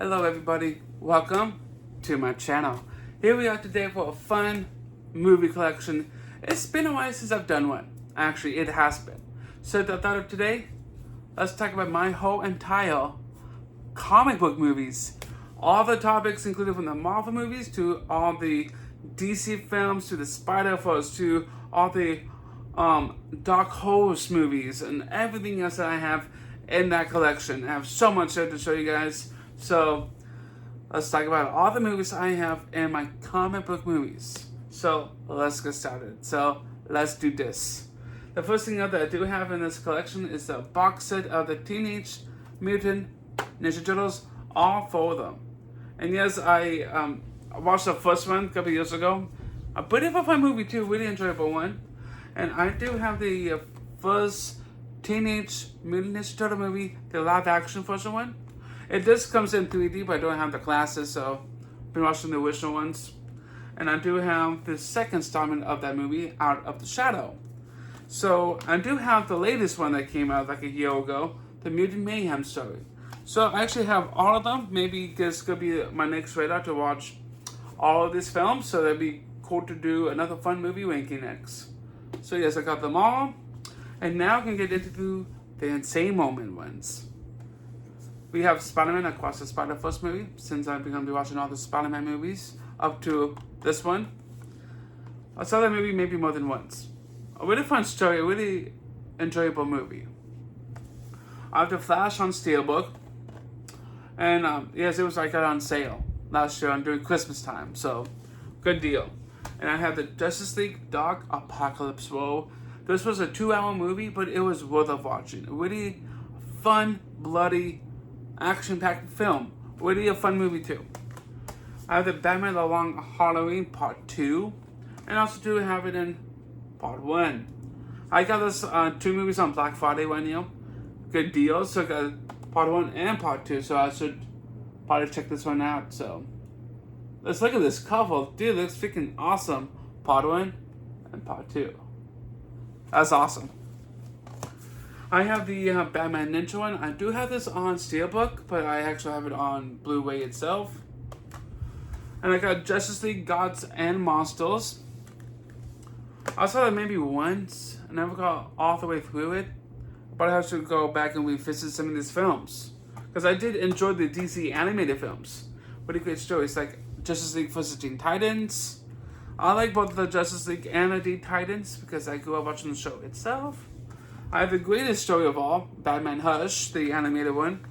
Hello everybody, welcome to my channel. Here we are today for a fun movie collection. It's been a while since I've done one. Actually, it has been. So the thought of today, let's talk about my whole entire comic book movies. All the topics included from the Marvel movies to all the DC films to the Spider-Verse to all the Dark Horse movies and everything else that I have in that collection. I have so much there to show you guys. So let's talk about all the movies I have in my comic book movies. So let's get started. So let's do this. The first thing that I do have in this collection is the box set of the Teenage Mutant Ninja Turtles, all four of them. And yes, I watched the first one a couple years ago. A pretty fun movie too, really enjoyable one. And I do have the first Teenage Mutant Ninja Turtle movie, the live action first one. It just comes in 3D, but I don't have the glasses, so I've been watching the original ones. And I do have the second installment of that movie, Out of the Shadow. So I do have the latest one that came out like a year ago, the Mutant Mayhem story. So I actually have all of them. Maybe this could be my next radar to watch all of these films. So that'd be cool to do another fun movie ranking next. So yes, I got them all. And now I can get into the insane moment ones. We have Spider-Man Across the Spider-Verse movie, since I'm going to be watching all the Spider-Man movies up to this one. I saw that movie maybe more than once. A really fun story, a really enjoyable movie. I have The Flash on Steelbook. And yes, it was like on sale last year during Christmas time, so good deal. And I have the Justice League Dark Apocalypse War. This was a 2-hour movie, but it was worth of watching. A really fun, bloody, action-packed film. Really a fun movie too. I have the Batman The Long Halloween Part 2. And I also do have it in Part 1. I got this 2 movies on Black Friday one year. Good deal. So I got Part 1 and Part 2. So I should probably check this one out. So let's look at this cover. Dude, it looks freaking awesome. Part 1 and Part 2. That's awesome. I have the Batman Ninja one. I do have this on Steelbook, but I actually have it on Blu-ray itself. And I got Justice League Gods and Monsters. I saw that maybe once. I never got all the way through it. But I have to go back and revisit some of these films. Because I did enjoy the DC animated films. Pretty great stories like Justice League vs. Teen Titans. I like both the Justice League and the Teen Titans because I grew up watching the show itself. I have the greatest story of all, Batman Hush, the animated one.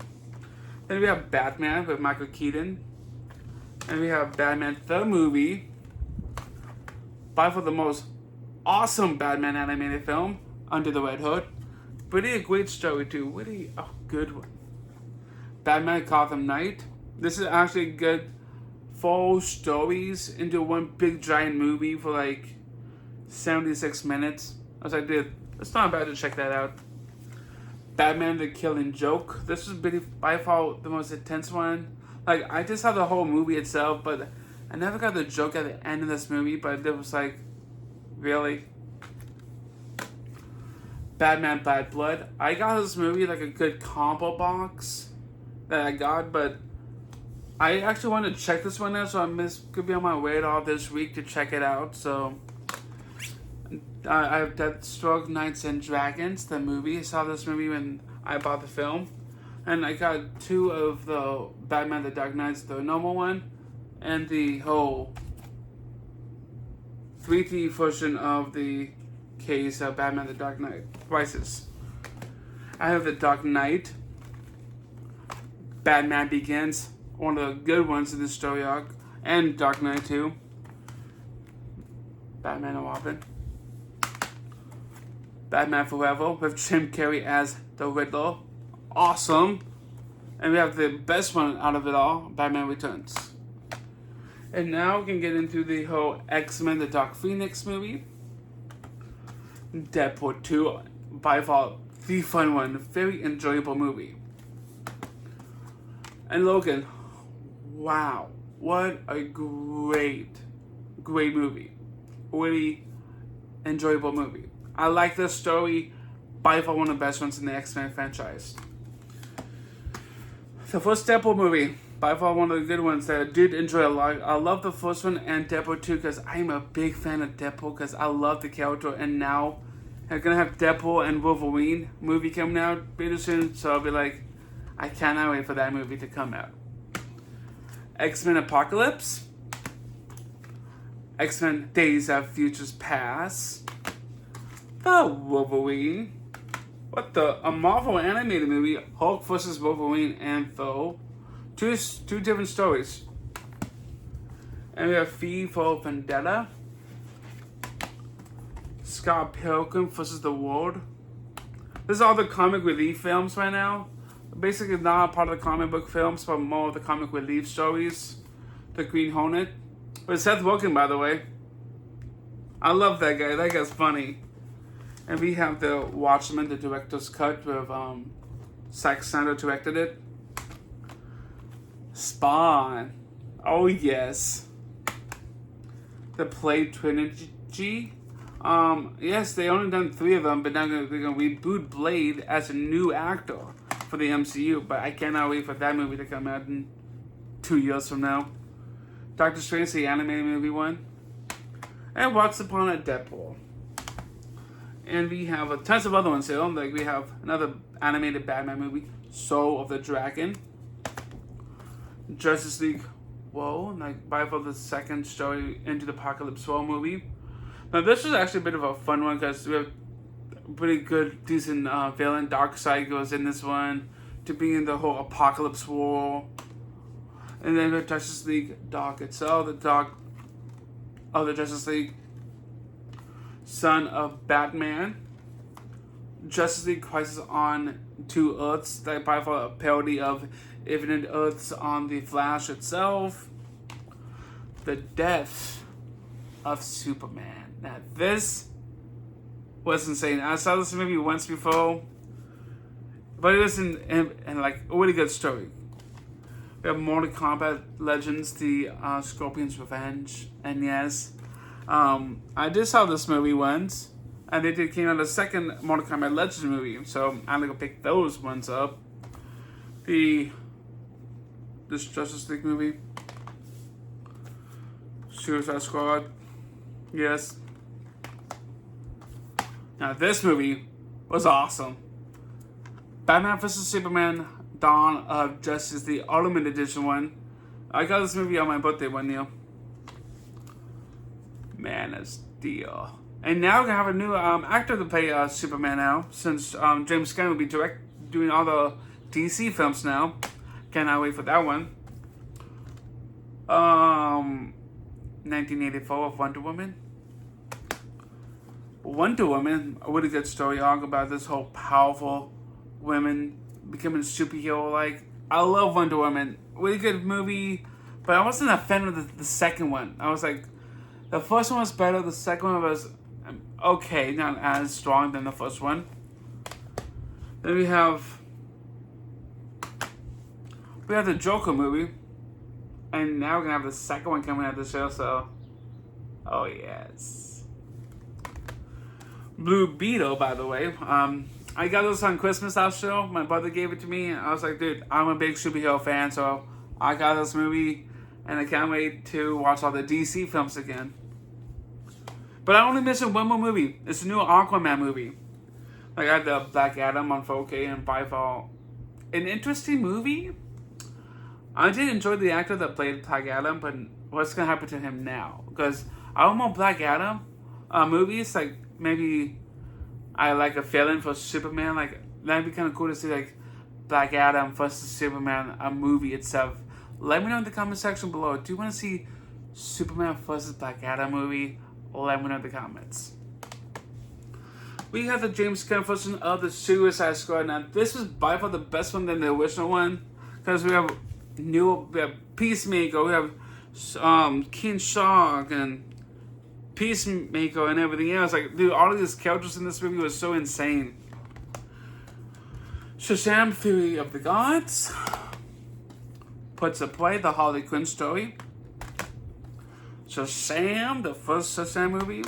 Then we have Batman with Michael Keaton. And we have Batman the movie. By far the most awesome Batman animated film, Under the Red Hood. Really a great story too, really a good one. Batman Gotham Knight. This is actually good 4 stories into one big giant movie for like 76 minutes. I was like, dude, it's not bad to check that out. Batman the Killing Joke. This was by far the most intense one. Like, I just saw the whole movie itself, but I never got the joke at the end of this movie, but it was like, really? Batman Bad Blood. I got this movie like a good combo box that I got, but I actually want to check this one out, so could be on my radar this week to check it out, so I have Deathstroke Knights and Dragons, the movie. I saw this movie when I bought the film. And I got 2 of the Batman the Dark Knights, the normal one, and the whole 3D version of the case of Batman the Dark Knight Rises. I have the Dark Knight, Batman Begins, one of the good ones in this story arc, and Dark Knight 2, Batman and Robin. Batman Forever with Jim Carrey as the Riddler. Awesome. And we have the best one out of it all, Batman Returns. And now we can get into the whole X-Men the Dark Phoenix movie. Deadpool 2, by far the fun one, very enjoyable movie. And Logan, wow, what a great movie. Really enjoyable movie. I like this story, by far one of the best ones in the X-Men franchise. The first Deadpool movie, by far one of the good ones that I did enjoy a lot. I love the first one and Deadpool 2 because I'm a big fan of Deadpool because I love the character. And now I'm going to have Deadpool and Wolverine movie coming out pretty soon. So I'll be like, I cannot wait for that movie to come out. X-Men Apocalypse. X-Men Days of Futures Past. The Wolverine. What the? A Marvel animated movie, Hulk vs. Wolverine and Thor. Two different stories. And we have V for Vendetta. Scott Pilgrim vs. the World. This is all the comic relief films right now. Basically not part of the comic book films, but more of the comic relief stories. The Green Hornet. With Seth Rogen, by the way. I love that guy. That guy's funny. And we have the Watchmen, the director's cut with Zack Snyder directed it. Spawn. Oh yes. The Blade Trilogy. Yes, they only done 3 of them, but now they're gonna reboot Blade as a new actor for the MCU. But I cannot wait for that movie to come out in 2 years from now. Doctor Strange, the animated movie one. And Once Upon a Deadpool. And we have tons of other ones here. Like we have another animated Batman movie, Soul of the Dragon. Justice League, whoa, like by far the second story Into the Apocalypse War movie. Now this was actually a bit of a fun one because we have a pretty good, decent villain. Darkseid goes in this one to be in the whole Apocalypse War. And then the Justice League Dark itself, the Dark of the Justice League, Son of Batman. Justice League Crisis on Two Earths, that by far a parody of Infinite Earths on the Flash itself. The Death of Superman. Now this was insane. I saw this movie once before, but it was in like a really good story. We have Mortal Kombat Legends, the Scorpion's Revenge, and yes, I did saw this movie once, and they came out a second Mortal Kombat Legends movie, so I'm gonna pick those ones up. This Justice League movie, Suicide Squad, yes. Now this movie was awesome. Batman vs Superman: Dawn of Justice, the Ultimate Edition one. I got this movie on my birthday one year. Man of Steel. And now we're gonna have a new actor to play Superman now, since James Gunn will be doing all the DC films now. Cannot wait for that one. 1984 of Wonder Woman. Wonder Woman, a really good story arc about this whole powerful women becoming superhero. Like, I love Wonder Woman. Really good movie, but I wasn't a fan of the second one. I was like, the first one was better. The second one was okay, not as strong than the first one. Then we have the Joker movie, and now we're gonna have the second one coming out this year. So, oh yes, Blue Beetle. By the way, I got this on Christmas last year. My brother gave it to me. I was like, dude, I'm a big superhero fan, so I got this movie, and I can't wait to watch all the DC films again. But I only missing one more movie. It's a new Aquaman movie. Like, I had the Black Adam on 4K and by far an interesting movie. I did enjoy the actor that played Black Adam, but what's gonna happen to him now? Because I want more Black Adam movies. Like, maybe I like a feeling for Superman. Like, that'd be kind of cool to see like Black Adam versus Superman, a movie itself. Let me know in the comment section below. Do you want to see Superman versus Black Adam movie? Let me know in the comments. We have the James Gunn version of the Suicide Squad. Now, this was by far the best one than the original one, because we have Peacemaker, we have King Shark and Peacemaker and everything else. Like, dude, all of these characters in this movie was so insane. Shazam! Fury of the Gods puts to play the Harley Quinn story. Shazam, the first Shazam movie,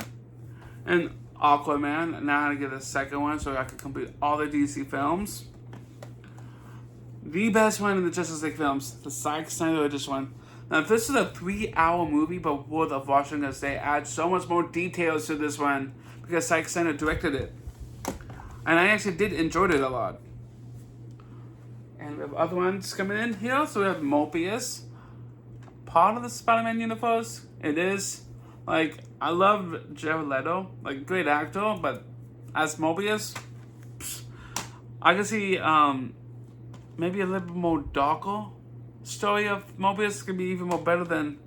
and Aquaman. Now I get a second one so I can complete all the DC films. the best one in the Justice League films, the Zack Snyder edition one. Now, this is a 3-hour movie, but worth of watching because they add so much more details to this one because Zack Snyder directed it. And I actually did enjoy it a lot. And we have other ones coming in here. So we have Morbius, part of the Spider-Man universe. It is, like, I love Jared Leto, like, great actor, but as Morbius, I can see maybe a little bit more darker story of Morbius could be even more better than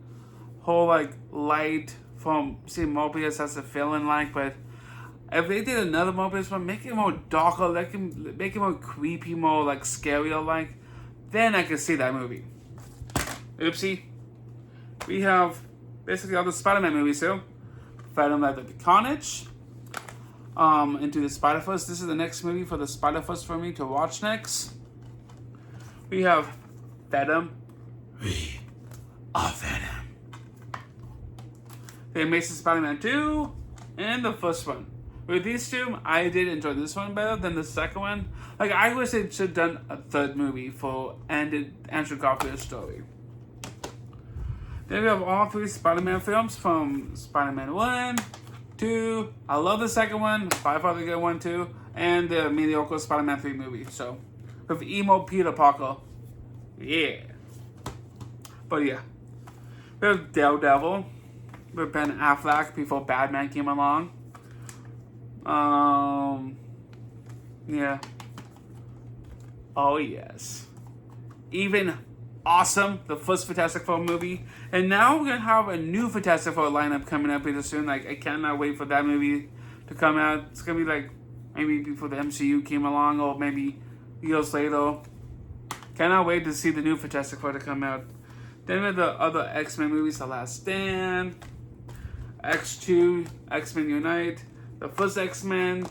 whole like light from seeing Morbius as a villain like. But if they did another Morbius one, make it more darker, make it more creepy, more like scarier like, then I could see that movie. Oopsie. We have basically all the Spider-Man movies here. Venom Let There Be Carnage. Into the Spider-Verse. This is the next movie for the Spider-Verse for me to watch next. We have Venom. We are Venom. The Amazing Spider-Man 2 and the first one. With these two, I did enjoy this one better than the second one. Like, I wish they should have done a third movie for ended Andrew Garfield's story. Then we have all 3 Spider-Man films from Spider-Man 1, 2. I love the second one, by far the good one too, and the mediocre Spider-Man 3 movie. So, with emo Peter Parker, yeah. But yeah, we have Daredevil with Ben Affleck before Batman came along. Yeah. Oh yes. Even awesome, the first Fantastic Four movie. And now we're going to have a new Fantastic Four lineup coming up pretty soon. Like, I cannot wait for that movie to come out. It's going to be like, maybe before the MCU came along, or maybe years later. Cannot wait to see the new Fantastic Four to come out. Then we have the other X-Men movies, The Last Stand, X2, X-Men Unite, the first X-Men,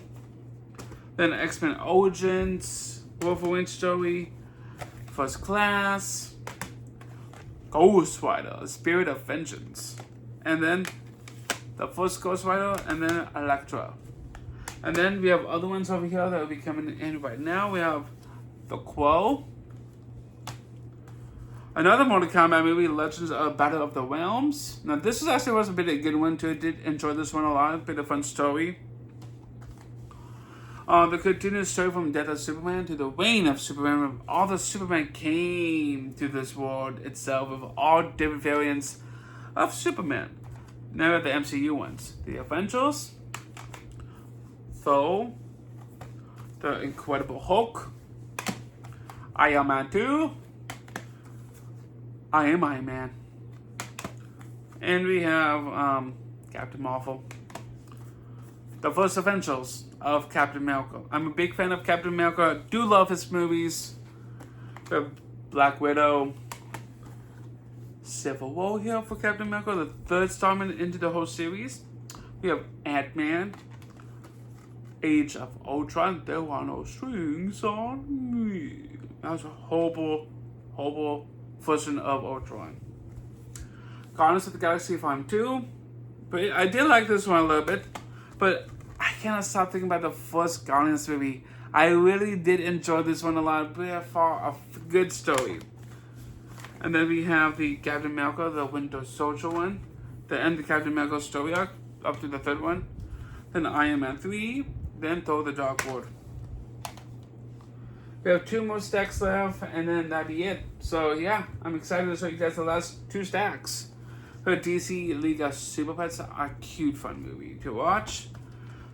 then X-Men Origins, Wolverine story, First Class, Ghost Rider, Spirit of Vengeance, and then the first Ghost Rider, and then Elektra. And then we have other ones over here that will be coming in right now. We have The Crow, another Mortal Kombat movie, Legends of Battle of the Realms. Now this is actually was a bit of a good one too. I did enjoy this one a lot. A bit of fun story. The continuous story from Death of Superman to the reign of Superman. All the Superman came to this world itself with all different variants of Superman. Now we have the MCU ones. The Avengers, Thor, The Incredible Hulk, Iron Man 2, I Am Iron Man. And we have Captain Marvel. The first Avengers of Captain America. I'm a big fan of Captain America. I do love his movies. We have Black Widow. Civil War here for Captain America. The third installment into the whole series. We have Ant-Man. Age of Ultron. There are no strings on me. That was a horrible version of Ultron. Guardians of the Galaxy Volume 2. But I did like this one a little bit. But I cannot stop thinking about the first Guardians movie. I really did enjoy this one a lot. By far a good story. And then we have the Captain America, the Winter Soldier one. The end of the Captain America story arc, up to the third one. Then Iron Man 3. Then Thor the Dark World. We have 2 more stacks left, and then that'd be it. So yeah, I'm excited to show you guys the last 2 stacks. The DC League of Super Pets are a cute, fun movie to watch.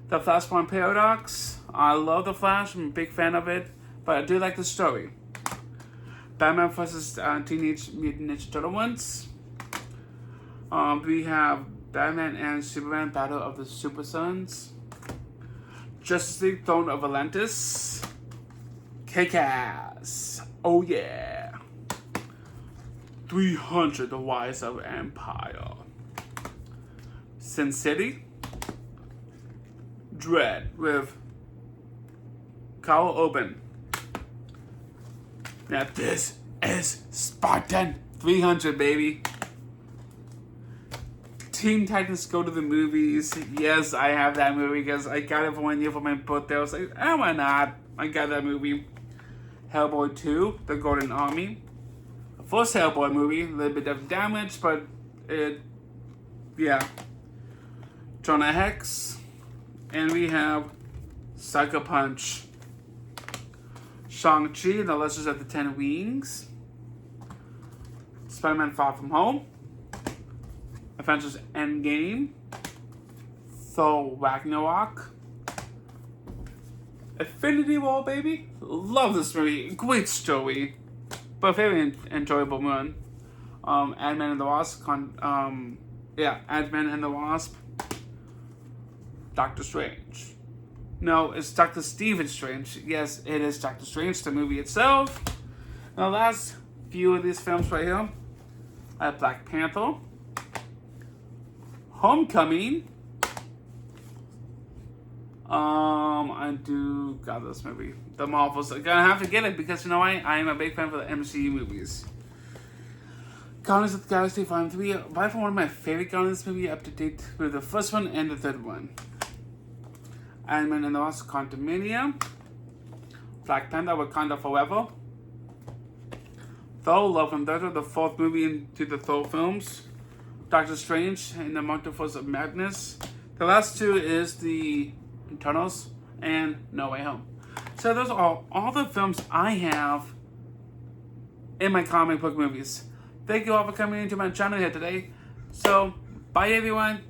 The Flashpoint Paradox. I love The Flash. I'm a big fan of it, but I do like the story. Batman vs. Teenage Mutant Ninja Turtle ones. We have Batman and Superman Battle of the Super Sons. Justice League Throne of Atlantis. Kick-Ass. Oh yeah. 300 The Rise of Empire. Sin City. Dread with Karl Urban. Now this is Spartan 300, baby. Teen Titans Go to the Movies. Yes, I have that movie because I got it for 1 year for my birthday. I was like, oh, why not? I got that movie. Hellboy 2, The Golden Army. The first Hellboy movie, a little bit of damage, but yeah. Jonah Hex. And we have Sucker Punch. Shang-Chi, The Legends of the Ten Rings. Spider-Man Far From Home. Avengers Endgame. Thor Ragnarok. Infinity War, baby. Love this movie. Great story. But very enjoyable one. Ant-Man and the Wasp. Ant-Man and the Wasp. Doctor Strange. No, it's Dr. Stephen Strange. Yes, it is Doctor Strange, the movie itself. Now, the last few of these films right here. I have Black Panther. Homecoming. I do got this movie. The Marvels. I'm gonna have to get it because I am a big fan for the MCU movies. Guardians of the Galaxy Volume 3, by far one of my favorite Guardians movie, up to date with the first one and the third one. Ant-Man and the Wasp: Quantumania. Black Panther: Wakanda Forever. Thor: Love and Thunder, the fourth movie into the Thor films. Doctor Strange and the Multiverse of Madness. The last two is the Eternals and No Way Home. So those are all the films I have in my comic book movies. Thank you all for coming into my channel here today. So, bye everyone.